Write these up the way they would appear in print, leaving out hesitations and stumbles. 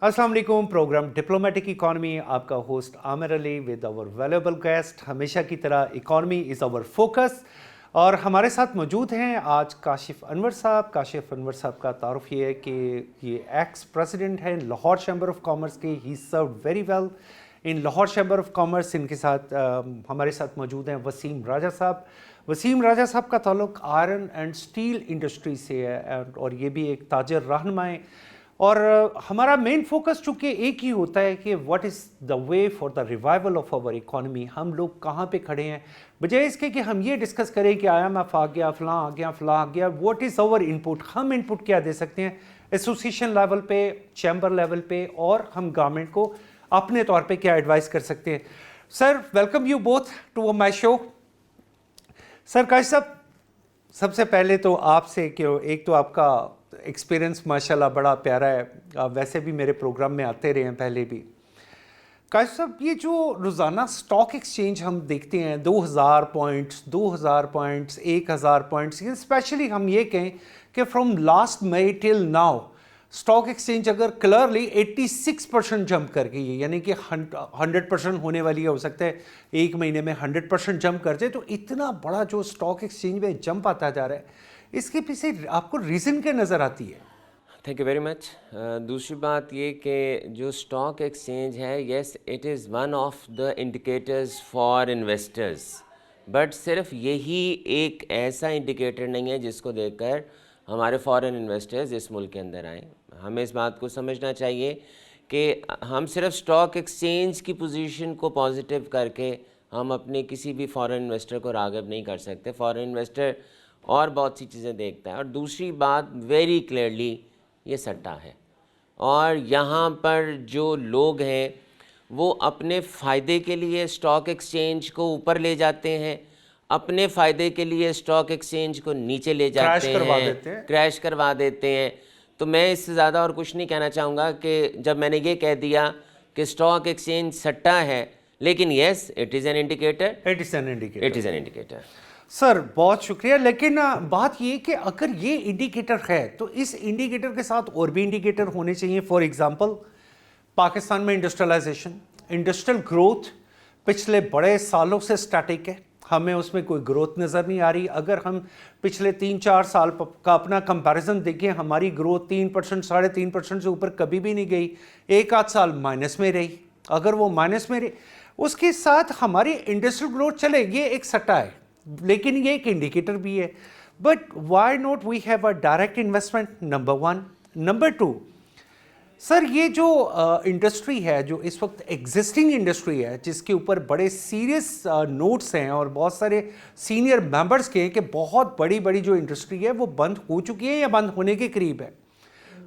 अस्सलाम वालेकुम। Program diplomatic economy, आपका host Aamir Ali with our valuable guest. हमेशा की तरह इकॉनमी इज़ आवर फोकस और हमारे साथ मौजूद हैं आज काशिफ अनवर साहब। काशिफ अनवर साहब का तारुफ ये है कि ये एक्स प्रेसिडेंट हैं लाहौर चैम्बर ऑफ कॉमर्स के। He serve very well in Lahore chamber of commerce. इनके साथ हमारे साथ मौजूद हैं वसीम राजा साहब। वसीम राजा साहब का ताल्लुक आयरन एंड स्टील इंडस्ट्री से है और ये भी एक ताजर रहनुमाएँ। और हमारा मेन फोकस चूँकि एक ही होता है कि what is the way for the revival of our economy. हम लोग कहाँ पे खड़े हैं, बजाय इसके कि हम ये डिस्कस करें कि IMF आ गया, फलां आ गया, फलां आ गया। व्हाट इज़ आवर इनपुट, हम इनपुट क्या दे सकते हैं एसोसिएशन लेवल पे, चैम्बर लेवल पे, और हम गवर्नमेंट को अपने तौर पे क्या एडवाइस कर सकते हैं। Sir, welcome you both to my show. Sir काश साहब, सबसे पहले तो आपसे कि एक तो आपका एक्सपीरियंस माशाल्लाह बड़ा प्यारा है, आप वैसे भी मेरे प्रोग्राम में आते रहे हैं पहले भी। काश साहब, ये जो रोज़ाना स्टॉक एक्सचेंज हम देखते हैं 2000 पॉइंट्स, 2000 पॉइंट्स, 1000 पॉइंट्स, ये स्पेशली हम ये कहें कि from last May till now stock exchange अगर क्लियरली 86% जंप कर गई है, यानी कि 100% होने वाली है। हो सकता है एक महीने में 100% जंप कर जाए। तो इतना बड़ा जो स्टॉक एक्सचेंज में जंप आता जा रहा है, इसके पीछे आपको रीज़न क्या नज़र आती है? Thank you very much. दूसरी बात ये कि जो स्टॉक एक्सचेंज है, yes it is one of the indicators for investors, but सिर्फ यही एक ऐसा इंडिकेटर नहीं है जिसको देखकर हमारे फॉरेन इन्वेस्टर्स इस मुल्क के अंदर आएँ। हमें इस बात को समझना चाहिए कि हम सिर्फ स्टॉक एक्सचेंज की पोजीशन को पॉजिटिव करके हम अपने किसी भी फॉरेन इन्वेस्टर को राग़िब नहीं कर सकते। फॉरेन इन्वेस्टर और बहुत सी चीज़ें देखता है। और दूसरी बात वेरी क्लियरली ये सट्टा है, और यहाँ पर जो लोग हैं वो अपने फ़ायदे के लिए स्टॉक एक्सचेंज को ऊपर ले जाते हैं, अपने फ़ायदे के लिए स्टॉक एक्सचेंज को नीचे ले जाते हैं, क्रैश करवा देते हैं। तो मैं इससे ज़्यादा और कुछ नहीं कहना चाहूँगा कि जब मैंने ये कह दिया कि स्टॉक एक्सचेंज सट्टा है, लेकिन yes it is an indicator, it is an indicator. Sir बहुत शुक्रिया। लेकिन बात ये कि अगर ये इंडिकेटर है तो इस इंडिकेटर के साथ और भी इंडिकेटर होने चाहिए। फॉर एग्जांपल, पाकिस्तान में इंडस्ट्रियलाइजेशन, इंडस्ट्रियल ग्रोथ पिछले बड़े सालों से स्टैटिक है, हमें उसमें कोई ग्रोथ नज़र नहीं आ रही। अगर हम पिछले 3-4 साल का अपना कंपैरिजन देखें, हमारी ग्रोथ 3%, 3.5% से ऊपर कभी भी नहीं गई। एक आध साल माइनस में रही। अगर वो माइनस में रही, उसके साथ हमारी इंडस्ट्रियल ग्रोथ चले, ये एक सट्टा है, लेकिन ये एक इंडिकेटर भी है। But why not we have a direct investment, number 1। Number 2, sir ये जो इंडस्ट्री है, जो इस वक्त एग्जिस्टिंग इंडस्ट्री है, जिसके ऊपर बड़े सीरियस नोट्स हैं और बहुत सारे सीनियर मेंबर्स के हैं कि बहुत बड़ी बड़ी जो इंडस्ट्री है वो बंद हो चुकी है या बंद होने के करीब है,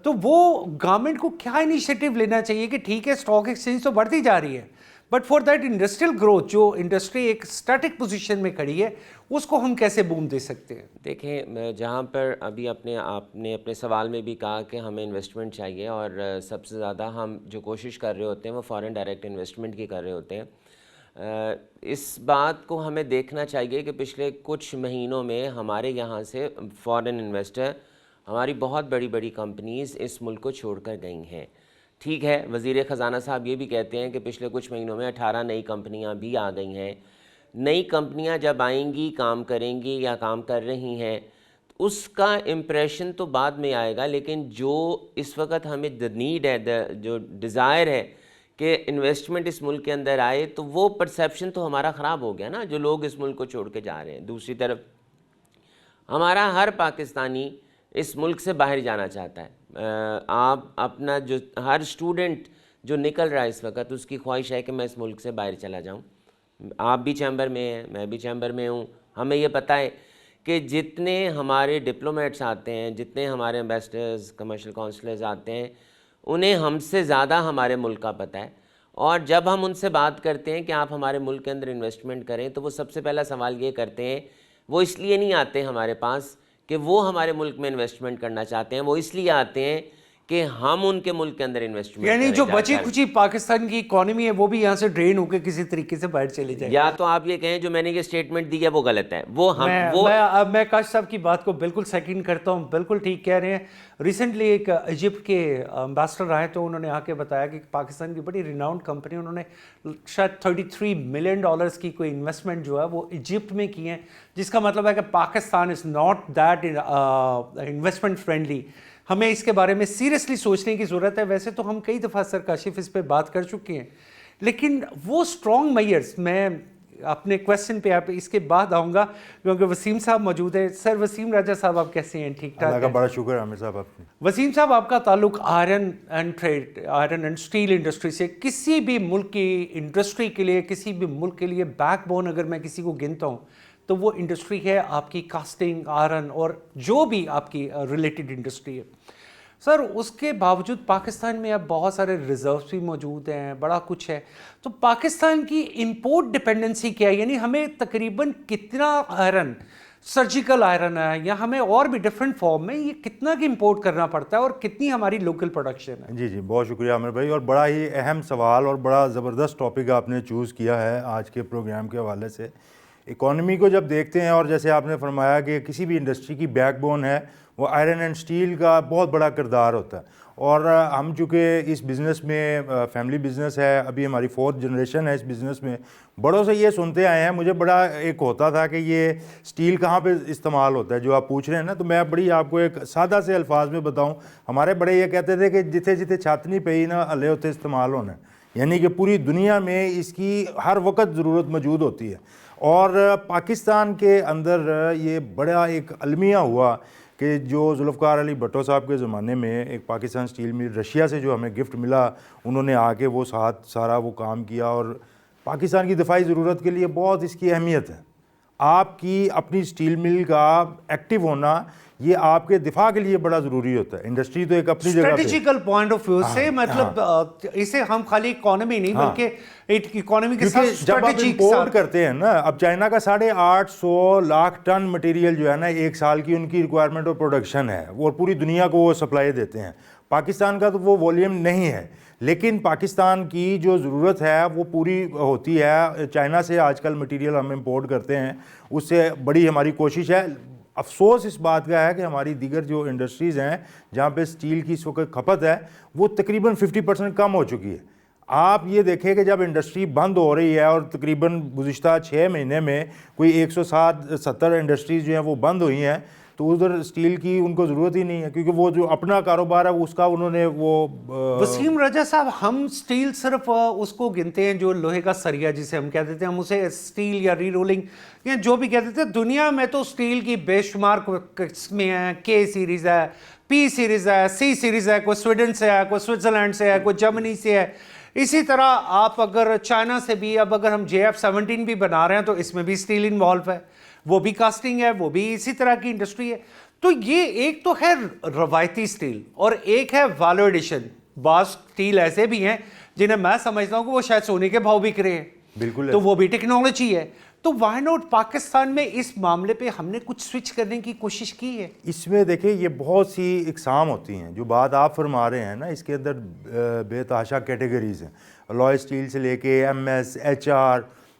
तो वो गवर्नमेंट को क्या इनिशिएटिव लेना चाहिए कि ठीक है स्टॉक एक्सचेंज तो बढ़ती जा रही है, but for that industrial growth, जो इंडस्ट्री एक स्टैटिक पोजीशन में खड़ी है, उसको हम कैसे बूम दे सकते हैं? देखें, जहाँ पर अभी आपने अपने सवाल में भी कहा कि हमें इन्वेस्टमेंट चाहिए, और सबसे ज़्यादा हम जो कोशिश कर रहे होते हैं वो फॉरेन डायरेक्ट इन्वेस्टमेंट की कर रहे होते हैं। इस बात को हमें देखना चाहिए कि पिछले कुछ महीनों में हमारे यहाँ से फॉरेन इन्वेस्टर, हमारी बहुत बड़ी बड़ी कंपनीज़ इस मुल्क को छोड़ कर गई हैं। ठीक है, वज़ीर ख़जाना साहब ये भी कहते हैं कि पिछले कुछ महीनों में 18 नई कंपनियां भी आ गई हैं। नई कंपनियां जब आएंगी, काम करेंगी या काम कर रही हैं, उसका इम्प्रेशन तो बाद में आएगा, लेकिन जो इस वक्त हमें द नीड है, जो डिज़ायर है कि इन्वेस्टमेंट इस मुल्क के अंदर आए, तो वो परसेप्शन तो हमारा ख़राब हो गया ना, जो लोग इस मुल्क को छोड़ के जा रहे हैं। दूसरी तरफ हमारा हर पाकिस्तानी इस मुल्क से बाहर जाना चाहता है। आप अपना जो हर स्टूडेंट जो निकल रहा है इस वक्त, उसकी ख्वाहिश है कि मैं इस मुल्क से बाहर चला जाऊं। आप भी चैम्बर में हैं, मैं भी चैम्बर में हूं। हमें ये पता है कि जितने हमारे डिप्लोमेट्स आते हैं, जितने हमारे एम्बेसडर्स, कमर्शियल काउंसलर्स आते हैं, उन्हें हमसे ज़्यादा हमारे मुल्क का पता है। और जब हम उनसे बात करते हैं कि आप हमारे मुल्क के अंदर इन्वेस्टमेंट करें, तो वो सबसे पहला सवाल ये करते हैं, वो इसलिए नहीं आते हमारे पास कि वो हमारे मुल्क में इन्वेस्टमेंट करना चाहते हैं, वो इसलिए आते हैं کہ ہم ان کے ملک کے اندر انویسٹمنٹ یعنی جو بچی کچی پاکستان کی اکانومی ہے وہ بھی یہاں سے ڈرین ہو کے کسی طریقے سے باہر چلے جائے. یا تو آپ یہ کہیں جو میں نے یہ اسٹیٹمنٹ دی ہے وہ غلط ہے. میں کاش صاحب کی بات کو بالکل سیکنڈ کرتا ہوں, بالکل ٹھیک کہہ رہے ہیں. ریسنٹلی ایک ایجپٹ کے امبیسڈر آئے تو انہوں نے آ کے بتایا کہ پاکستان کی بڑی ریناؤنڈ کمپنی, انہوں نے شاید $33 ملین کی کوئی انویسٹمنٹ جو ہے وہ ایجپٹ میں کی ہیں, جس کا مطلب ہے کہ Pakistan is not that investment friendly. ہمیں اس کے بارے میں سیریسلی سوچنے کی ضرورت ہے. ویسے تو ہم کئی دفعہ سر کاشف اس پہ بات کر چکے ہیں, لیکن وہ اسٹرانگ میئرس, میں اپنے کویسچن پہ آپ اس کے بعد آؤں گا کیونکہ وسیم صاحب موجود ہیں. سر وسیم راجہ صاحب آپ کیسے ہیں؟ ٹھیک ٹھاک؟ اللہ کا بڑا شکر عامر صاحب. آپ وسیم صاحب, آپ کا تعلق آئرن اینڈ اسٹیل انڈسٹری سے. کسی بھی ملک کی انڈسٹری کے لیے, کسی بھی ملک کے لیے بیک بون اگر میں کسی کو گنتا ہوں تو وہ انڈسٹری ہے آپ کی کاسٹنگ, آئرن اور جو بھی آپ کی ریلیٹڈ انڈسٹری ہے. سر اس کے باوجود پاکستان میں اب بہت سارے ریزروس بھی موجود ہیں, بڑا کچھ ہے. تو پاکستان کی امپورٹ ڈپینڈنسی کیا ہے؟ یعنی ہمیں تقریباً کتنا آئرن, سرجیکل آئرن ہے یا ہمیں اور بھی ڈفرینٹ فارم میں, یہ کتنا کی امپورٹ کرنا پڑتا ہے اور کتنی ہماری لوکل پروڈکشن ہے؟ جی بہت شکریہ عامر بھائی, اور بڑا ہی اہم سوال اور بڑا زبردست ٹاپک آپ نے چوز کیا ہے آج کے پروگرام کے حوالے سے. اکانومی کو جب دیکھتے ہیں, اور جیسے آپ نے فرمایا کہ کسی بھی انڈسٹری کی بیک بون ہے وہ آئرن اینڈ اسٹیل کا بہت بڑا کردار ہوتا ہے. اور ہم چونکہ اس بزنس میں فیملی بزنس ہے, ابھی ہماری 4th جنریشن ہے اس بزنس میں, بڑوں سے یہ سنتے آئے ہیں. مجھے بڑا ایک ہوتا تھا کہ یہ اسٹیل کہاں پہ استعمال ہوتا ہے جو آپ پوچھ رہے ہیں نا, تو میں بڑی آپ کو ایک سادہ سے الفاظ میں بتاؤں. ہمارے بڑے یہ کہتے تھے کہ جتھے جتھے چھاتنی پئی نا ہلے ہوتے استعمال ہونا ہے, یعنی کہ پوری دنیا میں اس کی ہر وقت ضرورت موجود ہوتی ہے. اور پاکستان کے اندر یہ بڑا ایک المیہ ہوا کہ جو ذوالفقار علی بھٹو صاحب کے زمانے میں ایک پاکستان اسٹیل مل رشیا سے جو ہمیں گفٹ ملا, انہوں نے آ کے وہ ساتھ سارا وہ کام کیا, اور پاکستان کی دفاعی ضرورت کے لیے بہت اس کی اہمیت ہے. آپ کی اپنی اسٹیل مل کا ایکٹیو ہونا یہ آپ کے دفاع کے لیے بڑا ضروری ہوتا ہے. انڈسٹری تو ایک اپنی جگہ پہ اسٹریٹجیکل پوائنٹ آف ویو سے, مطلب اسے ہم خالی اکانومی نہیں بلکہ اکانومی کے ساتھ جب آپ امپورٹ کرتے ہیں نا, اب چائنا کا 850 لاکھ ٹن مٹیریل جو ہے نا ایک سال کی ان کی ریکوائرمنٹ اور پروڈکشن ہے, اور پوری دنیا کو وہ سپلائی دیتے ہیں. پاکستان کا تو وہ والیوم نہیں ہے, لیکن پاکستان کی جو ضرورت ہے وہ پوری ہوتی ہے. چائنا سے آج کل مٹیریل ہم امپورٹ کرتے ہیں, اس سے بڑی ہماری کوشش ہے. افسوس اس بات کا ہے کہ ہماری دیگر جو انڈسٹریز ہیں جہاں پہ اسٹیل کی اس وقت کھپت ہے وہ تقریباً 50% کم ہو چکی ہے. آپ یہ دیکھیں کہ جب انڈسٹری بند ہو رہی ہے, اور تقریباً گزشتہ 6 مہینے میں کوئی 170 انڈسٹریز جو ہیں وہ بند ہوئی ہیں, تو ادھر اسٹیل کی ان کو ضرورت ہی نہیں ہے, کیونکہ وہ جو اپنا کاروبار ہے اس کا انہوں نے وہ. وسیم راجہ صاحب, ہم اسٹیل صرف اس کو گنتے ہیں جو لوہے کا سریا جسے ہم کہتے ہیں, ہم اسے اسٹیل یا ری رولنگ یا جو بھی کہتے تھے. دنیا میں تو اسٹیل کی بے شمار قسمیں ہیں, کے سیریز ہے, پی سیریز ہے, سی سیریز ہے, کوئی سویڈن سے ہے, کوئی سوئٹزرلینڈ سے ہے, کوئی جرمنی سے ہے. اسی طرح آپ اگر چائنا سے بھی, اب اگر ہم JF-17 بھی بنا رہے ہیں تو اس میں بھی اسٹیل انوالو ہے, وہ بھی کاسٹنگ ہے, وہ بھی اسی طرح کی انڈسٹری ہے. تو یہ ایک تو ہے روایتی اسٹیل اور ایک ہے ویلیو ایڈیشن. بعض اسٹیل ایسے بھی ہیں جنہیں میں سمجھتا ہوں کہ وہ شاید سونے کے بھاؤ بک رہے ہیں, بالکل, تو وہ بھی ٹیکنالوجی ہے. تو وائی ناٹ پاکستان میں اس معاملے پہ ہم نے کچھ سوئچ کرنے کی کوشش کی ہے؟ اس میں دیکھیں یہ بہت سی اقسام ہوتی ہیں. جو بات آپ فرما رہے ہیں نا, اس کے اندر بے تحاشا کیٹیگریز ہیں. لوئے اسٹیل سے لے کے MS, HR,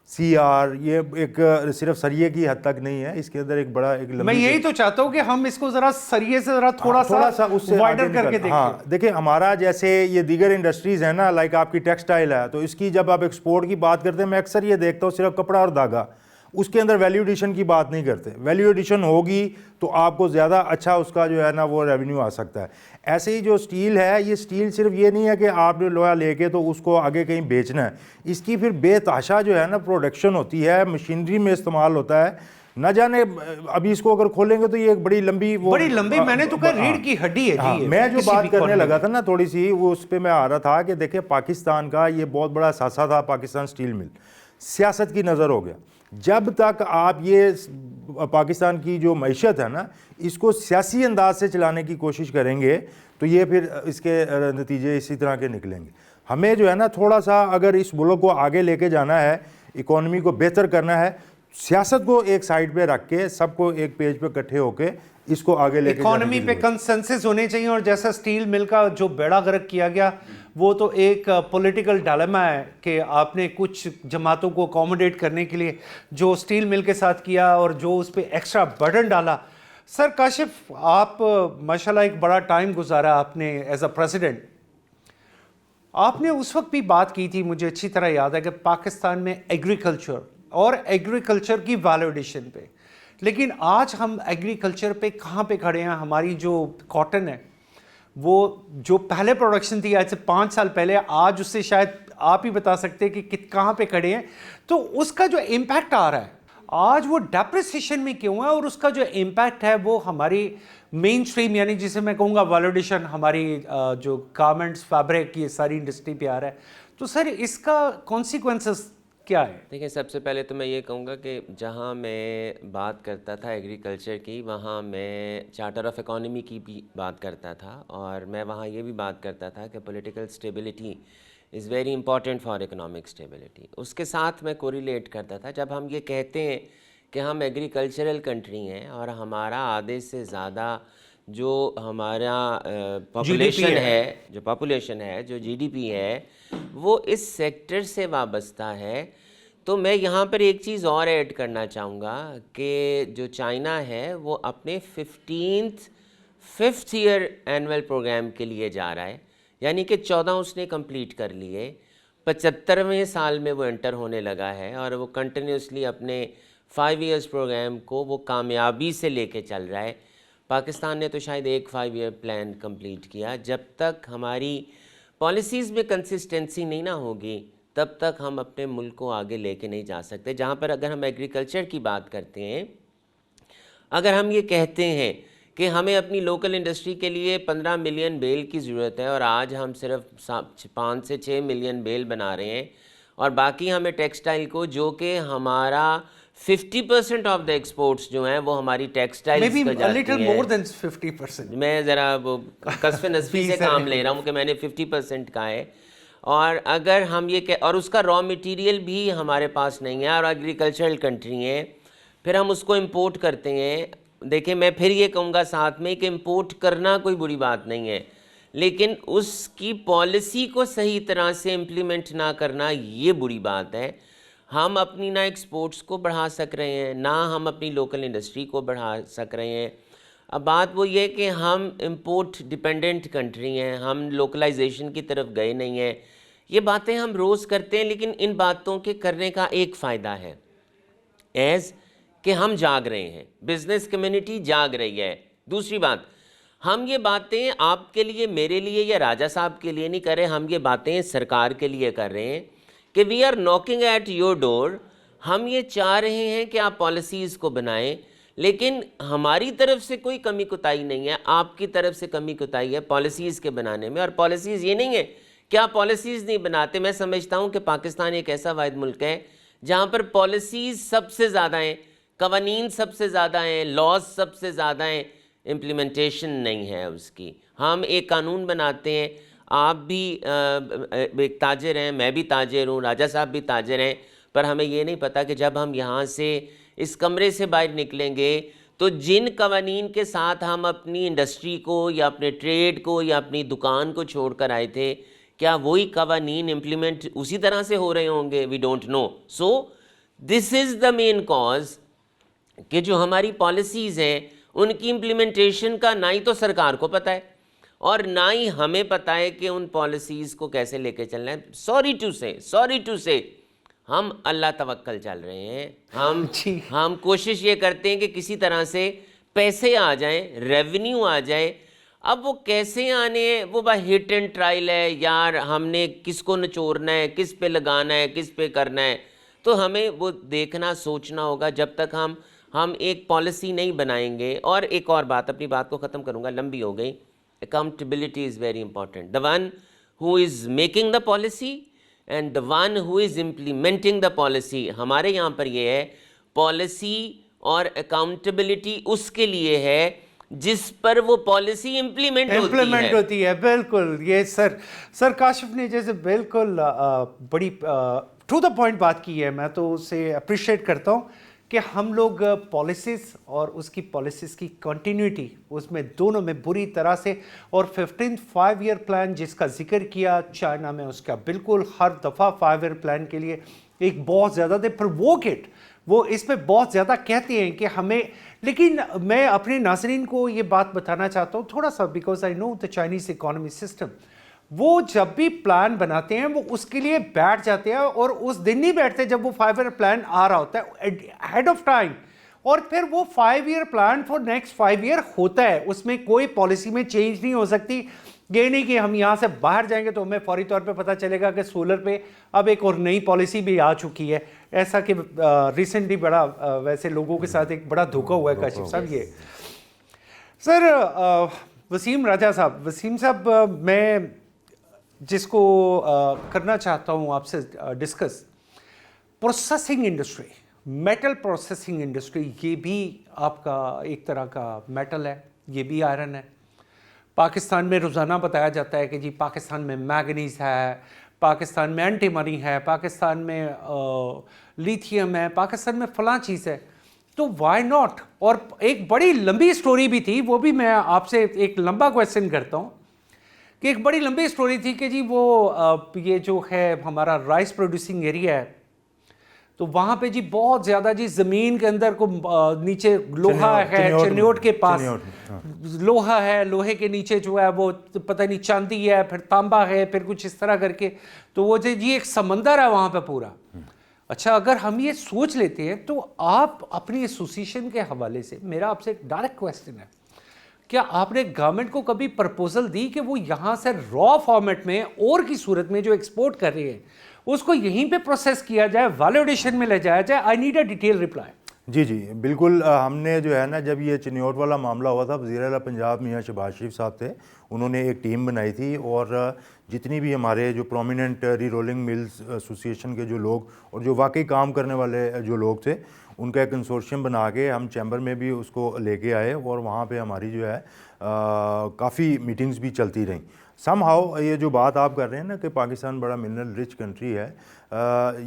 CR, یہ ایک صرف سریے کی حد تک نہیں ہے, اس کے اندر ایک بڑا ایک میں یہی تو چاہتا ہوں کہ ہم اس کو ذرا سریے سے ذرا تھوڑا سا اس سے وائڈر کر کے دیکھیں. ہاں دیکھیں, ہمارا جیسے یہ دیگر انڈسٹریز ہیں نا, لائک آپ کی ٹیکسٹائل ہے, تو اس کی جب آپ ایکسپورٹ کی بات کرتے ہیں, میں اکثر یہ دیکھتا ہوں صرف کپڑا اور دھاگا, اس کے اندر ویلیو ایڈیشن کی بات نہیں کرتے. ویلیو ایڈیشن ہوگی تو آپ کو زیادہ اچھا اس کا جو ہے نا وہ ریونیو آ سکتا ہے. ایسے ہی جو اسٹیل ہے, یہ اسٹیل صرف یہ نہیں ہے کہ آپ نے لوہا لے کے تو اس کو آگے کہیں بیچنا ہے. اس کی پھر بے تحاشا جو ہے نا پروڈکشن ہوتی ہے, مشینری میں استعمال ہوتا ہے. نہ جانے ابھی اس کو اگر کھولیں گے تو یہ ایک بڑی لمبی میں نے تو کہا ریڑھ کی ہڈی ہے جی. میں جو بات کرنے لگا تھا نا تھوڑی سی, وہ اس پہ میں آ رہا تھا کہ دیکھیں پاکستان کا یہ بہت بڑا اثاثہ تھا پاکستان اسٹیل مل, سیاست کی نظر ہو گیا. جب تک آپ یہ پاکستان کی جو معیشت ہے نا اس کو سیاسی انداز سے چلانے کی کوشش کریں گے تو یہ پھر اس کے نتیجے اسی طرح کے نکلیں گے. ہمیں جو ہے نا تھوڑا سا اگر اس ملک کو آگے لے کے جانا ہے, اکانومی کو بہتر کرنا ہے, सियासत को एक साइड पे रख के सबको एक पेज पे इकट्ठे होके इसको आगे लेके जाने इकोनॉमी की पे जरूरत कंसेंसस होने चाहिए। और जैसा स्टील मिल का जो बेड़ा गर्क किया गया, वो तो एक पॉलिटिकल डायलेमा है कि आपने कुछ जमातों को अकोमोडेट करने के लिए जो स्टील मिल के साथ किया और जो उस पर एक्स्ट्रा बर्डन डाला। सर काशिफ, आप माशाल्लाह एक बड़ा टाइम गुजारा आपने एज अ प्रेसिडेंट। आपने उस वक्त भी बात की थी, मुझे अच्छी तरह याद है, कि पाकिस्तान में एग्रीकल्चर और एग्रीकल्चर की वैल्यूएडिशन पे, लेकिन आज हम एग्रीकल्चर पे कहाँ पे खड़े हैं? हमारी जो कॉटन है वो जो पहले प्रोडक्शन थी आज से 5 साल पहले, आज उससे शायद आप ही बता सकते हैं कि कहाँ पे खड़े हैं। तो उसका जो इम्पैक्ट आ रहा है आज वो डेप्रिसिएशन में क्यों है, और उसका जो इम्पैक्ट है वो हमारी मेन स्ट्रीम यानी जिसे मैं कहूँगा वैल्यूएडिशन, हमारी जो गारमेंट्स फैब्रिक ये सारी इंडस्ट्री पे आ रहा है। तो सर इसका कॉन्सिक्वेंसेस क्या है? देखिए, सबसे पहले तो मैं ये कहूँगा कि जहाँ मैं बात करता था एग्रीकल्चर की, वहाँ मैं चार्टर ऑफ इकोनॉमी की भी बात करता था, और मैं वहाँ ये भी बात करता था कि political stability is very important for economic stability. उसके साथ मैं कोरिलेट करता था, जब हम ये कहते हैं कि हम एग्रीकल्चरल कंट्री हैं और हमारा आधे से ज़्यादा जो हमारा पॉपुलेशन है, जो जीडीपी है, वो इस सेक्टर से वाबस्ता है। तो मैं यहाँ पर एक चीज़ और ऐड करना चाहूँगा कि जो चाइना है वो अपने 5th ईयर एनुअल प्रोग्राम के लिए जा रहा है, यानी कि 14 उसने कंप्लीट कर लिए, 75वें साल में वो एंटर होने लगा है, और वो कंटिन्यूसली अपने 5 इयर्स प्रोग्राम को वो कामयाबी से लेके चल रहा है। पाकिस्तान ने तो शायद एक 5 ईयर प्लान कंप्लीट किया। जब तक हमारी पॉलिसीज़ में कंसिस्टेंसी नहीं ना होगी, तब तक हम अपने मुल्क को आगे लेके नहीं जा सकते। जहाँ पर अगर हम एग्रीकल्चर की बात करते हैं, अगर हम ये कहते हैं कि हमें अपनी लोकल इंडस्ट्री के लिए 15 मिलियन बेल की ज़रूरत है, और आज हम सिर्फ 5 से 6 मिलियन बेल बना रहे हैं, और बाकी हमें टेक्सटाइल को, जो कि हमारा 50% ऑफ द एक्सपोर्ट्स जो हैं वो हमारी टेक्सटाइल्स का जाती है। More than 50%। मैं ज़रा वो कस्फ़े नस्फ़ी से काम ले रहा हूँ कि मैंने 50% कहा है। और अगर हम ये और उसका रॉ मटेरियल भी हमारे पास नहीं है, और एग्रीकल्चरल कंट्री है, फिर हम उसको इंपोर्ट करते हैं। देखिए, मैं फिर ये कहूँगा साथ में कि इंपोर्ट करना कोई बुरी बात नहीं है, लेकिन उसकी पॉलिसी को सही तरह से इम्प्लीमेंट ना करना ये बुरी बात है। हम अपनी ना एक्सपोर्ट्स को बढ़ा सक रहे हैं, ना हम अपनी लोकल इंडस्ट्री को बढ़ा सक रहे हैं। अब बात वो ये कि हम इंपोर्ट डिपेंडेंट कंट्री हैं, हम लोकलाइजेशन की तरफ गए नहीं हैं। ये बातें हम रोज़ करते हैं, लेकिन इन बातों के करने का एक फ़ायदा है, एज़ कि हम जाग रहे हैं, बिज़नेस कम्युनिटी जाग रही है। दूसरी बात, हम ये बातें आपके लिए, मेरे लिए या राजा साहब के लिए नहीं कर रहे, हम ये बातें सरकार के लिए कर रहे हैं कि we are knocking at your door. हम ये चाह रहे हैं कि आप पॉलिसीज़ को बनाएं, लेकिन हमारी तरफ से कोई कमी कोताही नहीं है, आपकी तरफ से कमी कोताही है पॉलिसीज़ के बनाने में। और पॉलिसीज़ ये नहीं है कि आप पॉलिसीज़ नहीं बनाते। मैं समझता हूँ कि पाकिस्तान एक ऐसा वाहिद मुल्क है जहाँ पर पॉलिसीज़ सबसे ज़्यादा हैं, कवानीन सबसे ज़्यादा हैं, लॉज सबसे ज़्यादा हैं, इम्प्लीमेंटेशन नहीं है उसकी। हम एक कानून बनाते हैं, आप भी एक ताजिर हैं, मैं भी ताजिर हूँ, राजा साहब भी ताजिर हैं, पर हमें ये नहीं पता कि जब हम यहाँ से इस कमरे से बाहर निकलेंगे तो जिन कवानीन के साथ हम अपनी इंडस्ट्री को या अपने ट्रेड को या अपनी दुकान को छोड़ कर आए थे, क्या वही कवानीन इम्प्लीमेंट उसी तरह से हो रहे होंगे? We don't know. So this is the main cause कि जो हमारी पॉलिसीज़ हैं उनकी इम्प्लीमेंटेशन का ना ही तो सरकार को पता है और ना ही हमें पता है कि उन पॉलिसीज़ को कैसे लेके चलना है। सॉरी टू से हम अल्लाह तवक्कल चल रहे हैं। हम कोशिश ये करते हैं कि किसी तरह से पैसे आ जाएं, रेवेन्यू आ जाए। अब वो कैसे आने हैं, वो बस हिट एंड ट्रायल है यार, हमने किसको निचोड़ना है, किस पे लगाना है, किस पे करना है। तो हमें वो देखना, सोचना होगा। जब तक हम एक पॉलिसी नहीं बनाएंगे। और एक और बात, अपनी बात को ख़त्म करूँगा, लंबी हो गई। Accountability is very important. The one who is making the policy and the one who is implementing the policy. हमारे यहाँ पर ये है, पॉलिसी और अकाउंटेबिलिटी उसके लिए है जिस पर वो पॉलिसी इम्प्लीमेंट होती है। बिल्कुल, ये सर काशिफ ने जैसे बिल्कुल बड़ी टू द पॉइंट बात की है, मैं तो उसे अप्रिशिएट करता हूँ کہ ہم لوگ پالیسیز اور اس کی پالیسیز کی کنٹینیوٹی اس میں دونوں میں بری طرح سے، اور 15th 5 year پلان جس کا ذکر کیا چائنا میں، اس کا بالکل ہر دفعہ 5 year پلان کے لیے ایک بہت زیادہ دے پرووکیٹ، وہ اس پہ بہت زیادہ کہتے ہیں کہ ہمیں، لیکن میں اپنے ناظرین کو یہ بات بتانا چاہتا ہوں تھوڑا سا، because I know the Chinese economy system, وہ جب بھی پلان بناتے ہیں وہ اس کے لیے بیٹھ جاتے ہیں، اور اس دن نہیں بیٹھتے جب وہ 5 year پلان آ رہا ہوتا ہے ہیڈ آف ٹائم، اور پھر وہ 5 year plan for next 5 year ہوتا ہے، اس میں کوئی پالیسی میں چینج نہیں ہو سکتی۔ یہ نہیں کہ ہم یہاں سے باہر جائیں گے تو ہمیں فوری طور پہ پتہ چلے گا کہ سولر پہ اب ایک اور نئی پالیسی بھی آ چکی ہے، ایسا کہ ریسنٹلی بڑا ویسے لوگوں کے ساتھ ایک بڑا دھوکہ ہوا ہے کاشف صاحب۔ یہ سر وسیم راجہ صاحب، وسیم صاحب میں جس کو کرنا چاہتا ہوں آپ سے discuss, processing industry, metal processing industry, یہ بھی آپ کا ایک طرح کا میٹل ہے، یہ بھی آئرن ہے۔ پاکستان میں روزانہ بتایا جاتا ہے کہ جی پاکستان میں مینگنیز ہے، پاکستان میں اینٹی منی ہے، پاکستان میں لیتھیم ہے، پاکستان میں فلاں چیز ہے، تو وائی ناٹ؟ اور ایک بڑی لمبی سٹوری بھی تھی، وہ بھی میں آپ سے ایک لمبا کویسچن کرتا ہوں کہ ایک بڑی لمبی سٹوری تھی کہ جی وہ یہ جو ہے ہمارا رائس پروڈیوسنگ ایریا ہے، تو وہاں پہ جی بہت زیادہ جی زمین کے اندر کو نیچے لوہا ہے، چنیوٹ کے پاس لوہا ہے، لوہے کے نیچے جو ہے وہ پتہ نہیں چاندی ہے، پھر تانبا ہے، پھر کچھ اس طرح کر کے، تو وہ جی ایک سمندر ہے وہاں پہ پورا۔ اچھا، اگر ہم یہ سوچ لیتے ہیں تو آپ اپنی ایسوسیشن کے حوالے سے، میرا آپ سے ایک ڈائریکٹ کویسچن ہے، کیا آپ نے گورنمنٹ کو کبھی پرپوزل دی کہ وہ یہاں سے را فارمیٹ میں اور کی صورت میں جو ایکسپورٹ کر رہی ہے اس کو یہیں پہ پروسیس کیا جائے، ویلیڈیشن میں لے جایا جائے؟ I need a detail reply. جی جی بالکل، ہم نے جو ہے نا، جب یہ چنیوٹ والا معاملہ ہوا تھا، وزیر اعلیٰ پنجاب میاں شہباز شریف صاحب تھے، انہوں نے ایک ٹیم بنائی تھی، اور جتنی بھی ہمارے جو پرومیننٹ ری رولنگ ملز ایسوسیشن کے جو لوگ اور جو واقعی کام کرنے والے جو لوگ تھے، ان کا ایک کنسورشیم بنا کے ہم چیمبر میں بھی اس کو لے کے آئے، اور وہاں پہ ہماری جو ہے کافی میٹنگز بھی چلتی رہیں۔ سم ہاؤ یہ جو بات آپ کر رہے ہیں نا کہ پاکستان بڑا منرل رچ کنٹری ہے،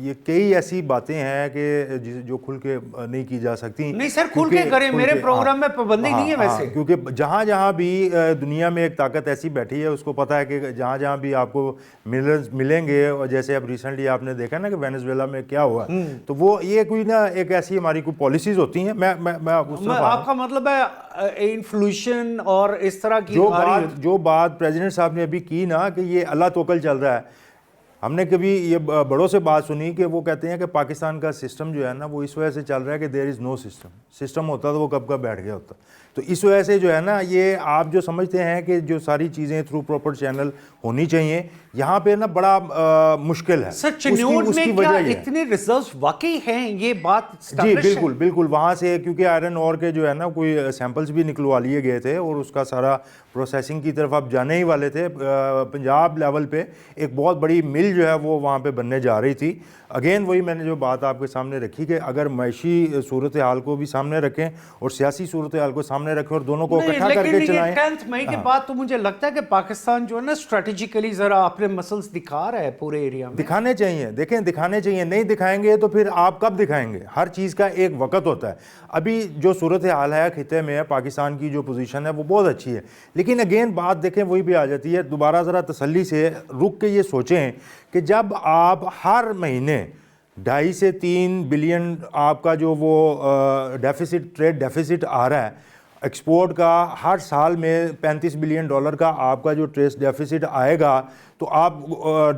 یہ کئی ایسی باتیں ہیں کہ جو کھل کے نہیں کی جا سکتی۔ نہیں سر، کھل کے کریں، میرے پروگرام میں پابندی نہیں ہے ویسے، کیونکہ جہاں جہاں بھی دنیا میں ایک طاقت ایسی بیٹھی ہے، اس کو پتہ ہے کہ جہاں جہاں بھی آپ کو منرلز ملیں گے، اور جیسے اب ریسنٹلی آپ نے دیکھا نا کہ وینزویلا میں کیا ہوا، تو وہ یہ کوئی نا ایک ایسی ہماری کوئی پالیسیز ہوتی ہیں۔ میں آپ کا مطلب ہے انفلوشن اور اس طرح کی جو بات پریزیڈنٹ صاحب نے ابھی کی نا کہ یہ اللہ توکل چل رہا ہے، ہم نے کبھی یہ بڑوں سے بات سنی کہ وہ کہتے ہیں کہ پاکستان کا سسٹم جو ہے نا وہ اس وجہ سے چل رہا ہے کہ دیر از نو سسٹم ہوتا تو وہ کب کا بیٹھ گیا ہوتا، تو اس وجہ سے جو ہے نا یہ آپ جو سمجھتے ہیں کہ جو ساری چیزیں تھرو پراپر چینل ہونی چاہیے، یہاں پہ نا بڑا مشکل ہے۔ سر چنیوٹ میں کیا اتنے ریزروز واقعی ہیں؟ یہ بات جی بالکل بالکل، وہاں سے کیونکہ آئرن اور کے جو ہے نا کوئی سیمپلز بھی نکلوا لیے گئے تھے، اور اس کا سارا پروسیسنگ کی طرف آپ جانے ہی والے تھے۔ پنجاب لیول پہ ایک بہت بڑی مل جو ہے وہ وہاں پہ بننے جا رہی تھی۔ اگین وہی میں نے جو بات آپ کے سامنے رکھی کہ اگر معاشی صورتحال کو بھی سامنے رکھیں اور سیاسی صورتحال کو سامنے رکھیں اور دونوں کو اکٹھا کر کے چلائیں۔ 10 مئی کے بعد تو مجھے لگتا ہے کہ پاکستان جو ہے نا اسٹریٹجیکلی ذرا اپنے مسلس دکھا رہا ہے پورے ایریا میں۔ دکھانے چاہیے، دیکھیں دکھانے چاہیے، نہیں دکھائیں گے تو پھر آپ کب دکھائیں گے؟ ہر چیز کا ایک وقت ہوتا ہے۔ ابھی جو صورتحال ہے خطے میں، پاکستان کی جو پوزیشن ہے وہ بہت اچھی ہے، لیکن اگین بات دیکھیں وہی بھی آ جاتی ہے، دوبارہ ذرا تسلی سے رک کے یہ سوچیں کہ جب آپ ہر مہینے 2.5 سے 3 بلین آپ کا جو وہ ڈیفیسٹ، ٹریڈ ڈیفیسٹ آ رہا ہے ایکسپورٹ کا، ہر سال میں $35 بلین کا آپ کا جو ٹریڈ ڈیفیسٹ آئے گا، تو آپ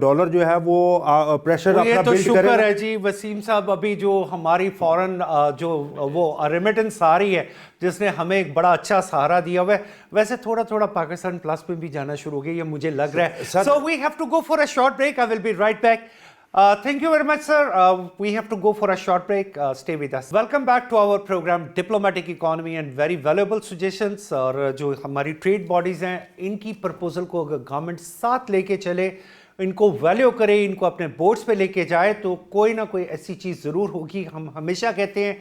ڈالر جو ہے وہ پریشر اپنا یہ تو بلڈ کرے شکر ہے جی وسیم صاحب، ابھی جو ہماری فورن جو وہ ریمیٹنس آ رہی ہے جس نے ہمیں ایک بڑا اچھا سہارا دیا ہوا ہے، ویسے تھوڑا تھوڑا پاکستان پلس پہ بھی جانا شروع ہو گیا، یہ مجھے لگ رہا ہے۔ So we have to go for a short break, I will be right back. Thank you very much, sir. We have to go for a short break. Stay with us. Welcome back to our program Diplomatic Economy and very valuable suggestions. اور جو ہماری trade bodies ہیں ان کی proposal کو اگر government ساتھ لے کے چلے، ان کو ویلیو کرے، ان کو اپنے بورڈز پہ لے کے جائے، تو کوئی نہ کوئی ایسی چیز ضرور ہوگی۔ ہم ہمیشہ کہتے ہیں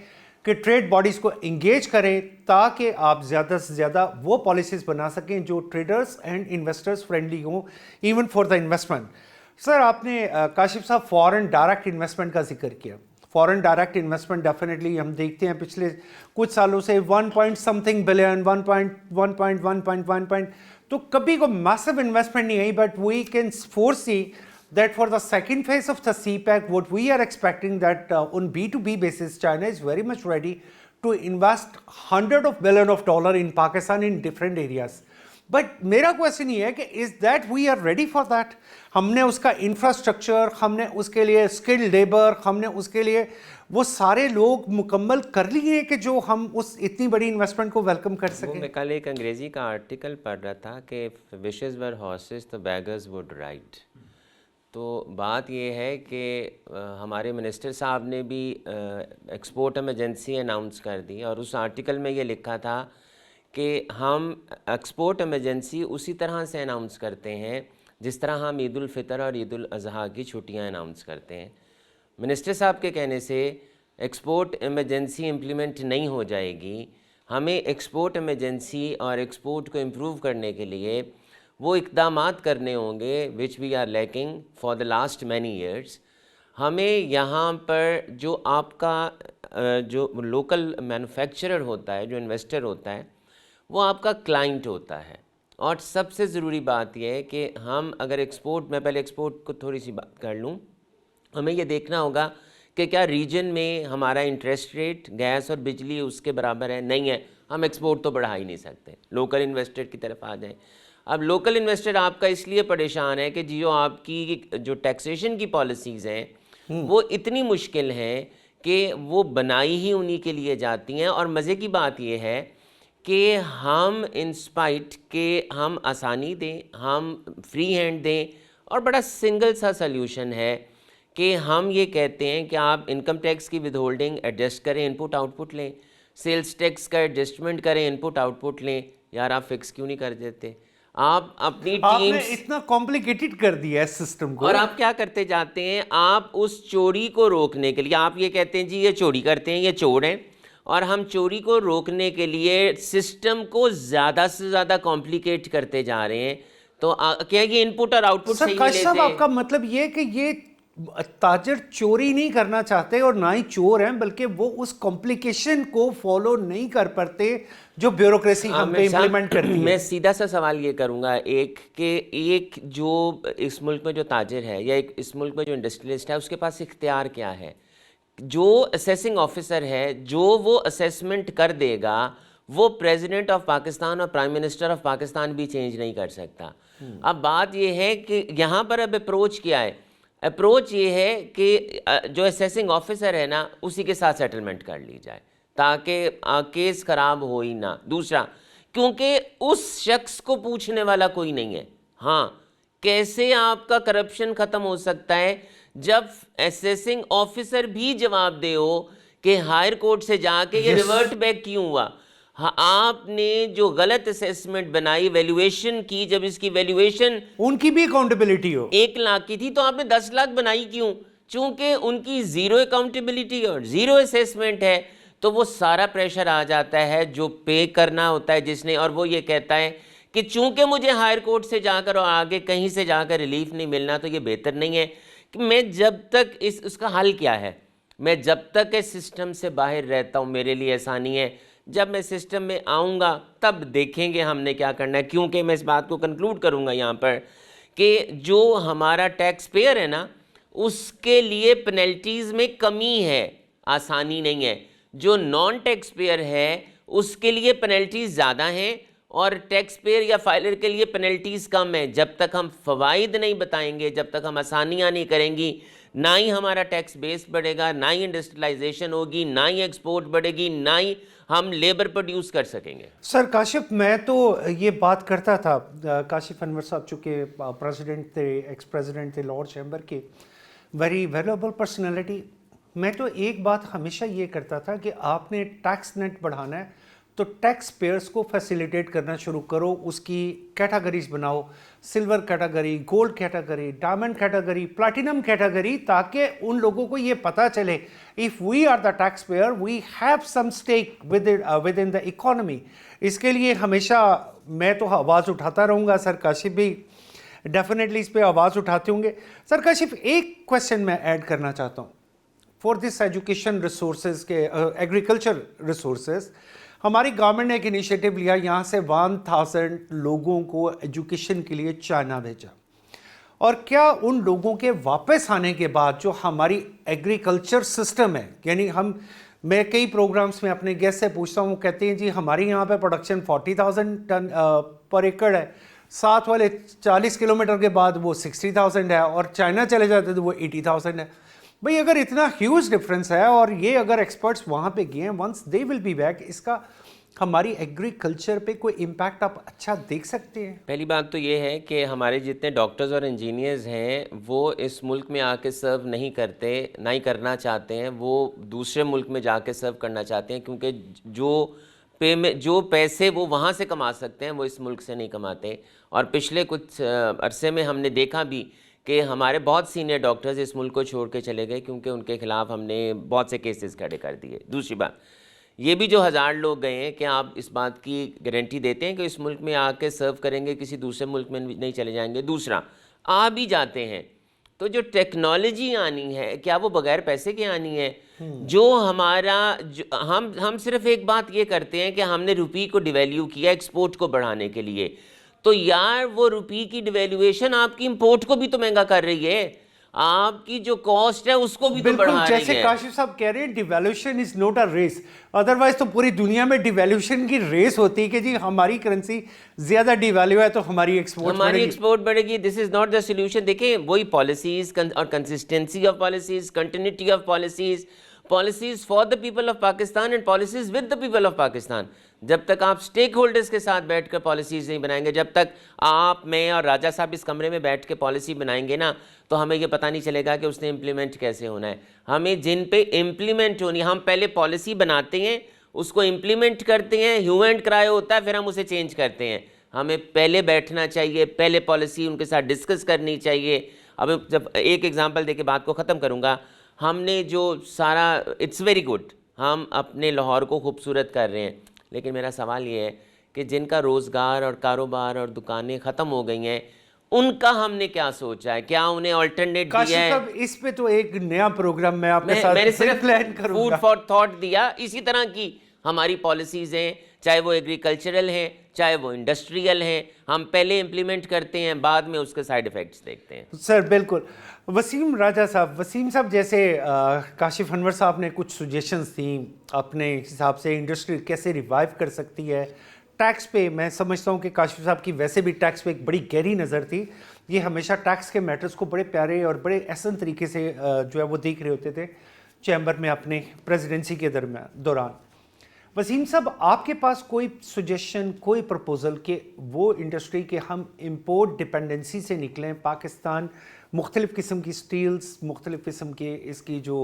کہ ٹریڈ باڈیز کو انگیج کریں تاکہ آپ زیادہ سے زیادہ وہ پالیسیز بنا سکیں جو ٹریڈرز اینڈ انویسٹرز فرینڈلی ہوں، ایون فار دا انویسٹمنٹ۔ سر آپ نے کاشف صاحب فارن ڈائریکٹ انویسٹمنٹ کا ذکر کیا۔ फॉरेन डायरेक्ट इन्वेस्टमेंट डेफिनेटली हम देखते हैं पिछले कुछ सालों से 1 बिलियन 1.1 तो कभी को मैसिव इन्वेस्टमेंट नहीं आई, but we can foresee that for the second phase of the CPEC, what we are expecting that on B2B basis, China is very much ready to invest $100 of billions in Pakistan in different areas. But मेरा question ये है कि is that we are ready for that? हमने उसका infrastructure, हमने उसके लिए skilled labour, हमने उसके लिए वो सारे लोग मुकम्मल कर लिए कि जो हम उस इतनी बड़ी इन्वेस्टमेंट को वेलकम कर सकें. मैं कल एक अंग्रेज़ी का आर्टिकल पढ़ रहा था कि विशेस वर हॉर्सेस तो बैगर्स वुड राइड. तो बात ये है कि हमारे मिनिस्टर साहब ने भी एक्सपोर्ट एमरजेंसी अनाउंस कर दी और उस आर्टिकल में ये लिखा था कि हम एक्सपोर्ट एमरजेंसी उसी तरह से अनाउंस करते हैं जिस तरह हम ईद उल फितर और ईद उल अज़हा की छुट्टियां अनाउंस करते हैं. मिनिस्टर साहब के कहने से एक्सपोर्ट एमरजेंसी इम्प्लीमेंट नहीं हो जाएगी. हमें एक्सपोर्ट एमरजेंसी और एक्सपोर्ट को इम्प्रूव करने के लिए वो इक़दामात करने होंगे which we are lacking for the last many years. हमें यहाँ पर जो आपका जो लोकल मैन्युफैक्चरर होता है, जो इन्वेस्टर होता है, वो आपका क्लाइंट होता है. और सबसे ज़रूरी बात यह है कि हम अगर एक्सपोर्ट, मैं पहले एक्सपोर्ट को थोड़ी सी बात कर लूँ, हमें ये देखना होगा कि क्या रीजन में हमारा इंटरेस्ट रेट गैस और बिजली उसके बराबर है. नहीं है, हम एक्सपोर्ट तो बढ़ा ही नहीं सकते. लोकल इन्वेस्टर की तरफ आ जाएं. अब लोकल इन्वेस्टर आपका इसलिए परेशान है कि जो आपकी जो टैक्सेशन की पॉलिसीज़ हैं वो इतनी मुश्किल हैं कि वो बनाई ही उन्हीं के लिए जाती हैं. और मज़े की बात ये है कि हम इंस्पाइट के हम आसानी दें, हम फ्री हैंड दें, और बड़ा सिंगल सा सल्यूशन है कि हम ये कहते हैं कि आप इनकम टैक्स की विद होल्डिंग एडजस्ट करें, इनपुट आउटपुट लें, सेल्स टैक्स का एडजस्टमेंट करें, इनपुट आउटपुट लें. यार आप फिक्स क्यों नहीं कर देते? आप अपनी टीम इतना कॉम्प्लिकेटेड कर दिया है सिस्टम को. और आप क्या करते जाते हैं, आप उस चोरी को रोकने के लिए आप ये कहते हैं जी ये चोरी करते हैं, ये चोर हैं, और हम चोरी को रोकने के लिए सिस्टम को ज़्यादा से ज़्यादा कॉम्प्लिकेट करते जा रहे हैं. तो क्या ये इनपुट और आउटपुट सही नहीं लेते? आपका मतलब ये कि ये ताजर चोरी नहीं करना चाहते और ना ही चोर हैं, बल्कि वो उस कॉम्प्लिकेशन को फॉलो नहीं कर पाते जो ब्यूरोक्रेसी हम पे इम्प्लीमेंट करती है. मैं सीधा सा सवाल ये करूंगा एक जो इस मुल्क में जो ताजिर है या एक इस मुल्क में जो इंडस्ट्रियलिस्ट है, उसके पास इख्तियार क्या है? जो असेसिंग ऑफिसर है, जो वो असेसमेंट कर देगा, वो प्रेसिडेंट ऑफ पाकिस्तान और प्राइम मिनिस्टर ऑफ पाकिस्तान भी चेंज नहीं कर सकता. अब बात ये है कि यहाँ पर अब अप्रोच क्या है? अप्रोच ये है कि जो असेसिंग ऑफिसर है ना, उसी के साथ सेटलमेंट कर ली जाए ताकि केस ख़राब हो ही ना. दूसरा, क्योंकि उस शख्स को पूछने वाला कोई नहीं है. हाँ, कैसे आपका करप्शन ख़त्म हो सकता है जब असेसिंग ऑफिसर भी जवाब दे हो कि हायर कोर्ट से जाके ये रिवर्ट बैक क्यों हुआ? हाँ, आपने जो गलत असेसमेंट बनाई, वैल्यूएशन की, जब इसकी वैल्यूएशन उनकी भी अकाउंटेबिलिटी हो 1 लाख की थी तो आपने 10 लाख बनाई क्यों? चूंकि उनकी ज़ीरो अकाउंटेबिलिटी और ज़ीरो असेसमेंट है, तो वो सारा प्रेशर आ जाता है जो पे करना होता है जिसने, और वो ये कहता है कि चूंकि मुझे हायर कोर्ट से जाकर और आगे कहीं से जाकर रिलीफ नहीं मिलना, तो ये बेहतर नहीं है कि मैं जब तक उसका हल क्या है, मैं जब तक इस सिस्टम से बाहर रहता हूँ मेरे लिए आसानी है, जब मैं सिस्टम में आऊँगा तब देखेंगे हमने क्या करना है. क्योंकि मैं इस बात को कंक्लूड करूँगा यहाँ पर कि जो हमारा टैक्स पेयर है ना, उसके लिए पेनल्टीज़ में कमी है, आसानी नहीं है. जो नॉन टैक्स पेयर है उसके लिए पेनल्टीज़ ज़्यादा हैं और टैक्स पेयर या फाइलर के लिए पेनल्टीज़ कम है. जब तक हम फ़वाइद नहीं बताएंगे, जब तक हम आसानियाँ नहीं करेंगी, ना ही हमारा टैक्स बेस बढ़ेगा, ना ही इंडस्ट्रियलाइजेशन होगी, ना ही एक्सपोर्ट बढ़ेगी, ना ही हम लेबर प्रोड्यूस कर सकेंगे. सर काशिफ, मैं तो ये बात करता था, काशिफ अनवर साहब चूँकि प्रेसिडेंट थे, एक्स प्रेसिडेंट थे लॉर्ड चैम्बर के, वेरी वैल्यूएबल पर्सनैलिटी. मैं तो एक बात हमेशा ये करता था कि आपने टैक्स नेट बढ़ाना है तो टैक्स पेयर्स को फैसिलिटेट करना शुरू करो, उसकी कैटेगरीज बनाओ, silver category, gold category, diamond category, platinum category, ताकि उन लोगों को ये पता चले if we are the tax payer we have some stake within the economy. इसके लिए हमेशा मैं तो आवाज़ उठाता रहूँगा. सर काशिफ भी डेफिनेटली इस पर आवाज़ उठाते होंगे. सर काशिफ, एक क्वेश्चन मैं ऐड करना चाहता हूँ. फॉर दिस एजुकेशन रिसोर्सेज के एग्रीकल्चर रिसोर्सेज, हमारी गवर्नमेंट ने एक इनिशिएटिव लिया, यहाँ से 1000 लोगों को एजुकेशन के लिए चाइना भेजा। और क्या उन लोगों के वापस आने के बाद जो हमारी एग्रीकल्चर सिस्टम है, यानी मैं कई प्रोग्राम्स में अपने गेस्ट से पूछता हूँ, वो कहते हैं जी हमारी यहाँ पे प्रोडक्शन 40,000 टन पर एकड़ है, साथ वाले 40 किलोमीटर के बाद वो 60,000 है, और चाइना चले जाते तो वो 80,000 है। भाई अगर इतना ह्यूज डिफरेंस है और ये अगर एक्सपर्ट्स वहाँ पे गए हैं, once they will be back, इसका हमारी एग्रीकल्चर पे कोई इम्पैक्ट आप अच्छा देख सकते हैं? पहली बात तो ये है कि हमारे जितने डॉक्टर्स और इंजीनियर्स हैं वो इस मुल्क में आके सर्व नहीं करते, ना ही करना चाहते हैं, वो दूसरे मुल्क में जाके सर्व करना चाहते हैं, क्योंकि जो पैसे वो वहाँ से कमा सकते हैं वो इस मुल्क से नहीं कमाते। और पिछले कुछ अरसे में हमने देखा भी कि हमारे बहुत सीनियर डॉक्टर्स इस मुल्क को छोड़ के चले गए क्योंकि उनके खिलाफ हमने बहुत से केसेस खड़े कर दिए। दूसरी बात ये भी जो 1000 लोग गए हैं, क्या आप इस बात की गारंटी देते हैं कि इस मुल्क में आके सर्व करेंगे, किसी दूसरे मुल्क में नहीं चले जाएंगे? दूसरा, आ भी जाते हैं तो जो टेक्नोलॉजी आनी है क्या वो बगैर पैसे के आनी है? हम सिर्फ एक बात ये करते हैं कि हमने रुपये को डिवैल्यू किया एक्सपोर्ट को बढ़ाने के लिए, तो यार वो रुपये की डिवैल्यूएशन आपकी इंपोर्ट को भी तो महंगा कर रही है, आपकी जो कॉस्ट है उसको भी तो बढ़ा रही है। जैसे काशिफ साहब कह रहे हैं devaluation is not a race, otherwise तो पूरी दुनिया में डिवैल्यूएशन की रेस होती है कि जी हमारी करेंसी ज्यादा डिवैल्यू है तो हमारी एक्सपोर्ट बढ़ेगी। This is not the solution. देखिए वही पॉलिसीज और consistency of policies, continuity of policies for the people of Pakistan and policies with the people of Pakistan. जब तक आप स्टेक होल्डर्स के साथ बैठकर पॉलिसीज़ नहीं बनाएंगे, जब तक आप, मैं और राजा साहब इस कमरे में बैठ के पॉलिसी बनाएंगे ना, तो हमें ये पता नहीं चलेगा कि उसने इम्प्लीमेंट कैसे होना है। हमें जिन पे इम्प्लीमेंट होनी, हम पहले पॉलिसी बनाते हैं, उसको इम्प्लीमेंट करते हैं, ह्यू एंड क्राई होता है, फिर हम उसे चेंज करते हैं। हमें पहले बैठना चाहिए, पहले पॉलिसी उनके साथ डिस्कस करनी चाहिए। अब जब एक एग्जांपल देके बात को ख़त्म करूँगा, हमने जो सारा, इट्स वेरी गुड, हम अपने लाहौर को खूबसूरत कर रहे हैं, लेकिन मेरा सवाल ये है कि जिनका रोज़गार और कारोबार और दुकानें ख़त्म हो गई हैं, उनका हमने क्या सोचा है? क्या उन्हें अल्टरनेट दिया है? इस पे तो एक नया प्रोग्राम मैं आपके साथ मैंने सिर्फ प्लान करूंगा। फूड फॉर थॉट दिया। इसी तरह की हमारी पॉलिसीज़ हैं, चाहे वो एग्रीकल्चरल हैं, चाहे वो इंडस्ट्रियल हैं, हम पहले इम्प्लीमेंट करते हैं, बाद में उसके साइड इफ़ेक्ट्स देखते हैं। सर बिल्कुल। वसीम राजा साहब, वसीम साहब जैसे काशिफ अनवर साहब ने कुछ सजेशंस थी अपने हिसाब से इंडस्ट्री कैसे रिवाइव कर सकती है। टैक्स पे मैं समझता हूँ कि काशिफ साहब की वैसे भी टैक्स पे एक बड़ी गहरी नज़र थी, ये हमेशा टैक्स के मैटर्स को बड़े प्यारे और बड़े एहसन तरीके से जो है वो देख रहे होते थे चैम्बर में अपने प्रेसिडेंसी के दौरान। वसीम साहब, आपके पास कोई सजेशन, कोई प्रपोज़ल कि वो इंडस्ट्री के हम इंपोर्ट डिपेंडेंसी से निकलें, पाकिस्तान मुख्तलिफ़ किस्म की स्टील्स, मुख्तलिफ़ किस्म के इसकी जो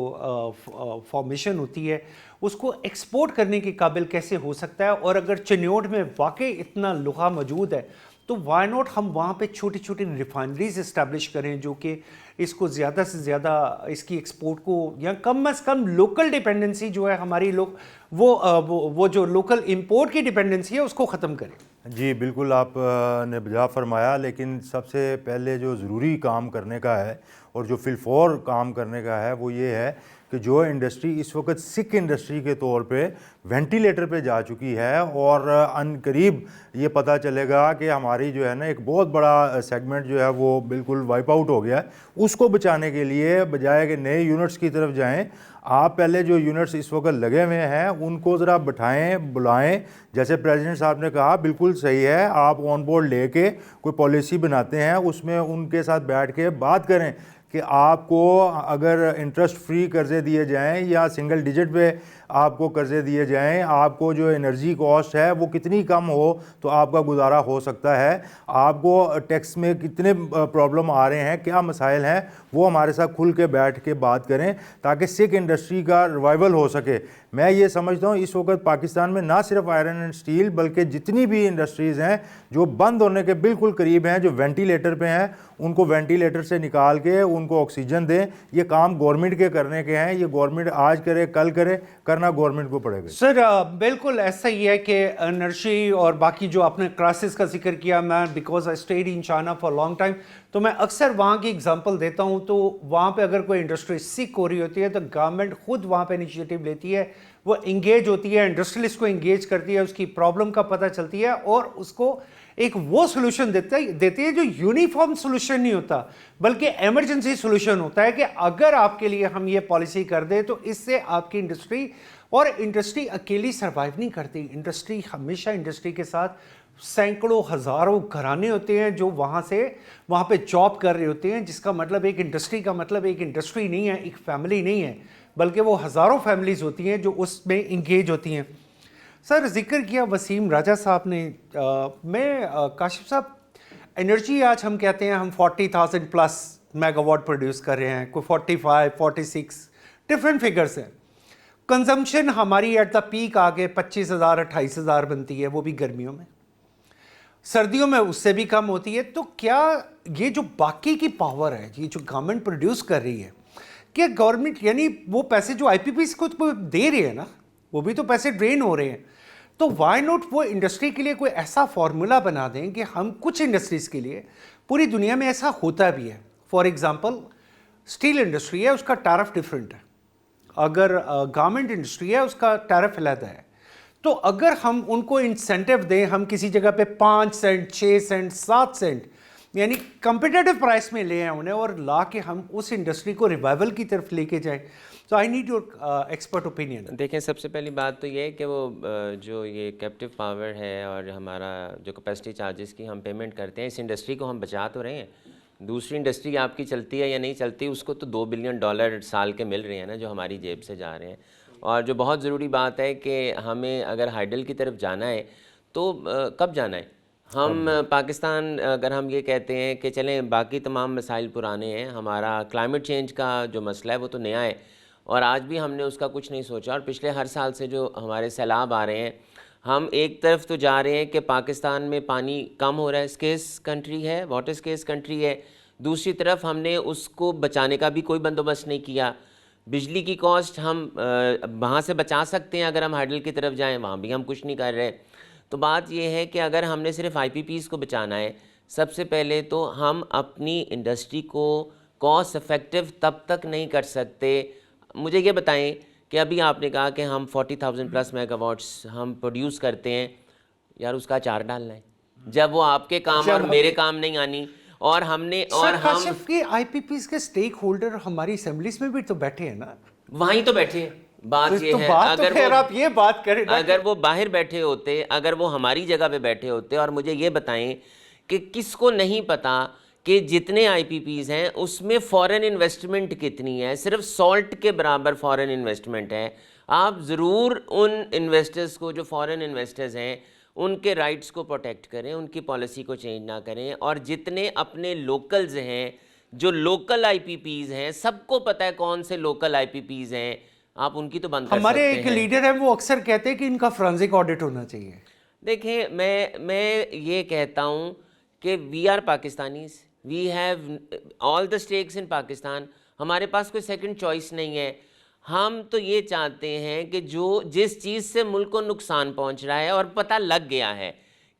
फॉर्मेशन होती है उसको एक्सपोर्ट करने के काबिल कैसे हो सकता है? और अगर चिन्योट में वाकई इतना लोहा मौजूद है तो वाई नॉट हम वहाँ पे छोटी छोटी रिफाइनरीज इस्टेब्लिश करें जो कि इसको ज़्यादा से ज़्यादा इसकी एक्सपोर्ट को, या कम अज़ कम लोकल डिपेंडेंसी जो है हमारी वो जो लोकल इंपोर्ट की डिपेंडेंसी है उसको ख़त्म करें। जी बिल्कुल, आपने बजा फरमाया, लेकिन सबसे पहले जो ज़रूरी काम करने का है और जो फिलफौर काम करने का है वो ये है कि जो इंडस्ट्री इस वक्त सिक इंडस्ट्री के तौर पे वेंटिलेटर पे जा चुकी है और अनकरीब ये पता चलेगा कि हमारी जो है ना एक बहुत बड़ा सेगमेंट जो है वो बिल्कुल वाइप आउट हो गया है, उसको बचाने के लिए बजाय कि नए यूनिट्स की तरफ जाएं, आप पहले जो यूनिट्स इस वक्त लगे हुए हैं उनको ज़रा बिठाएं, बुलाएं। जैसे प्रेसिडेंट साहब ने कहा बिल्कुल सही है, आप ऑन बोर्ड लेके कोई पॉलिसी बनाते हैं, उसमें उनके साथ बैठ के बात करें कि आपको अगर इंटरेस्ट फ्री कर्ज़े दिए जाएं या सिंगल डिजिट पे आपको कर्ज़े दिए जाएं, आपको जो एनर्जी कॉस्ट है वो कितनी कम हो तो आपका गुजारा हो सकता है, आपको टैक्स में कितने प्रॉब्लम आ रहे हैं, क्या मसाइल हैं, वो हमारे साथ खुल के बैठ के बात करें ताकि सिक इंडस्ट्री का रिवाइवल हो सके। मैं ये समझता हूँ इस वक्त पाकिस्तान में ना सिर्फ आयरन एंड स्टील बल्कि जितनी भी इंडस्ट्रीज़ हैं जो बंद होने के बिल्कुल करीब हैं, जो वेंटिलेटर पे हैं, उनको वेंटिलेटर से निकाल के उनको ऑक्सीजन दें। ये काम गवर्नमेंट के करने के हैं, ये गवर्नमेंट आज करे कल करे, करना गवर्नमेंट को पड़ेगा। सर बिल्कुल ऐसा ही है कि एनर्जी और बाकी जो आपने क्राइसिस का जिक्र किया, मैं because I stayed in China for long time, तो मैं अक्सर वहाँ की एग्जांपल देता हूँ, तो वहाँ पे अगर कोई इंडस्ट्री सिक हो रही होती है तो गवर्नमेंट खुद वहाँ पे इनिशिएटिव लेती है, वो इंगेज होती है, इंडस्ट्रियलिस्ट को इंगेज करती है, उसकी प्रॉब्लम का पता चलती है और उसको एक वो सोल्यूशन देती है जो यूनिफॉर्म सोल्यूशन नहीं होता बल्कि इमरजेंसी सोल्यूशन होता है कि अगर आपके लिए हम ये पॉलिसी कर दें तो इससे आपकी इंडस्ट्री अकेली सर्वाइव नहीं करती। इंडस्ट्री हमेशा इंडस्ट्री के साथ सैकड़ों हज़ारों घराने होते हैं जो वहाँ पे जॉब कर रहे होते हैं, जिसका मतलब एक इंडस्ट्री का मतलब एक इंडस्ट्री नहीं है, एक फैमिली नहीं है, बल्कि वो हज़ारों फैमिलीज़ होती हैं जो उसमें इंगेज होती हैं। सर, जिक्र किया वसीम राजा साहब ने, काशिफ साहब, एनर्जी आज हम कहते हैं हम 40,000 प्लस मेगावाट प्रोड्यूस कर रहे हैं, कोई 45, 46 डिफरेंट फिगर्स हैं। कंजम्पशन हमारी एट द पीक आगे 25,000 28,000 बनती है, वो भी गर्मियों में, सर्दियों में उससे भी कम होती है। तो क्या ये जो बाकी की पावर है, ये जो गवर्नमेंट प्रोड्यूस कर रही है, क्या गवर्नमेंट यानी वो पैसे जो आईपीपीस को दे रही है ना, वो भी तो पैसे ड्रेन हो रहे हैं, तो वाई नॉट वो इंडस्ट्री के लिए कोई ऐसा फॉर्मूला बना दें कि हम कुछ इंडस्ट्रीज़ के लिए, पूरी दुनिया में ऐसा होता भी है, फॉर एग्जांपल स्टील इंडस्ट्री है, उसका टैरिफ डिफरेंट है, अगर गारमेंट इंडस्ट्री है उसका टैरिफ अलग है, तो अगर हम उनको इंसेंटिव दें, हम किसी जगह पे 5 सेंट 6 सेंट 7 सेंट यानी कंपिटेटिव प्राइस में ले आए उन्हें और ला के हम उस इंडस्ट्री को रिवाइवल की तरफ लेके जाएं। So I need your expert opinion. देखें, सबसे पहली बात तो ये है कि वो जो ये कैप्टिव पावर है और हमारा जो कैपेसिटी चार्जेस की हम पेमेंट करते हैं, इस इंडस्ट्री को हम बचा तो रहे हैं। दूसरी इंडस्ट्री आपकी चलती है या नहीं चलती, उसको तो $2 बिलियन साल के मिल रहे हैं ना, जो हमारी जेब से जा रहे हैं। और जो बहुत ज़रूरी बात है कि हमें अगर हाइडल की तरफ जाना है तो कब जाना है। हम पाकिस्तान, अगर हम ये कहते हैं कि चलें बाकी तमाम मसाइल पुराने हैं, हमारा क्लाइमेट चेंज का जो मसला है वो तो नया है और आज भी हमने उसका कुछ नहीं सोचा। और पिछले हर साल से जो हमारे सैलाब आ रहे हैं, हम एक तरफ तो जा रहे हैं कि पाकिस्तान में पानी कम हो रहा है, स्केर्स कंट्री है, वाटर स्केर्स कंट्री है, दूसरी तरफ हमने उसको बचाने का भी कोई बंदोबस्त नहीं किया। बिजली की कॉस्ट हम वहाँ से बचा सकते हैं अगर हम हाइडल की तरफ जाएं, वहाँ भी हम कुछ नहीं कर रहे। तो बात यह है कि अगर हमने सिर्फ आईपीपीज़ को बचाना है, सबसे पहले तो हम अपनी इंडस्ट्री को कॉस्ट इफ़ेक्टिव तब तक नहीं कर सकते। मुझे ये बताएं कि अभी आपने कहा कि हम 40,000 प्लस मेगावाट्स हम प्रोड्यूस करते हैं, यार उसका अचार डालना है जब वो आपके काम और मेरे काम नहीं आनी। और हमने और हम के आईपीपीस के स्टेक होल्डर हमारी असेंबलीज में भी तो बैठे हैं ना, वहीं तो बैठे हैं। बात ये तो है, अगर तो आप ये बात करें, अगर वो बाहर बैठे होते, अगर वो हमारी जगह पे बैठे होते, और मुझे ये बताएं कि किसको नहीं पता कि जितने आईपीपीज़ हैं उसमें फॉरेन इन्वेस्टमेंट कितनी है, सिर्फ सॉल्ट के बराबर फॉरेन इन्वेस्टमेंट है। आप ज़रूर उन इन्वेस्टर्स को, जो फॉरेन इन्वेस्टर्स हैं, उनके राइट्स को प्रोटेक्ट करें, उनकी पॉलिसी को चेंज ना करें। और जितने अपने लोकल्स हैं, जो लोकल आईपीपीज़ हैं, सबको पता है कौन से लोकल आईपीपीज़ हैं, आप उनकी तो बंद कर सकते हैं। हमारे एक लीडर है, वो अक्सर कहते हैं कि इनका फोरेंसिक ऑडिट होना चाहिए। देखें, मैं ये कहता हूँ कि we are Pakistanis, we have all the stakes in Pakistan, हमारे पास कोई सेकंड चॉइस नहीं है। हम तो ये चाहते हैं कि जिस चीज़ से मुल्क को नुकसान पहुंच रहा है और पता लग गया है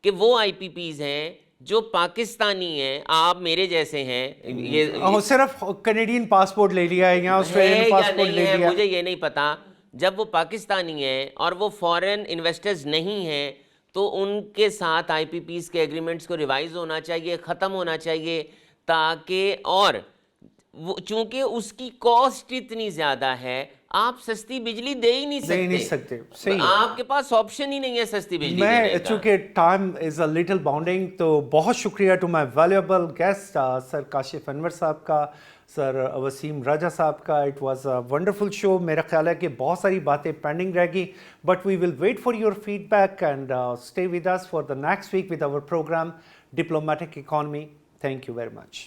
कि वो आईपीपीज़ हैं जो पाकिस्तानी हैं, आप मेरे जैसे हैं, ये सिर्फ कनेडियन पासपोर्ट ले लिया है या ऑस्ट्रेलियन पासपोर्ट ले लिया, मुझे ये नहीं पता। जब वो पाकिस्तानी हैं और वो फॉरेन इन्वेस्टर्स नहीं हैं, तो उनके साथ आईपीपीज़ के एग्रीमेंट्स को रिवाइज होना चाहिए, ख़त्म होना चाहिए, ताकि और वो चूँकि उसकी कॉस्ट इतनी ज़्यादा है, आप सस्ती बिजली दे ही नहीं सकते। सही, आपके पास ऑप्शन ही नहीं है सस्ती बिजली देने का। चूँकि time is a little bounding, तो बहुत शुक्रिया to my valuable guest sir Kashif Anwar साहब का, सर वसीम राजा साहब का। It was a wonderful show. मेरा ख्याल है कि बहुत सारी बातें पेंडिंग रहेगी, but we will wait for your feedback and stay with us for the next week with our program diplomatic economy. Thank you very much.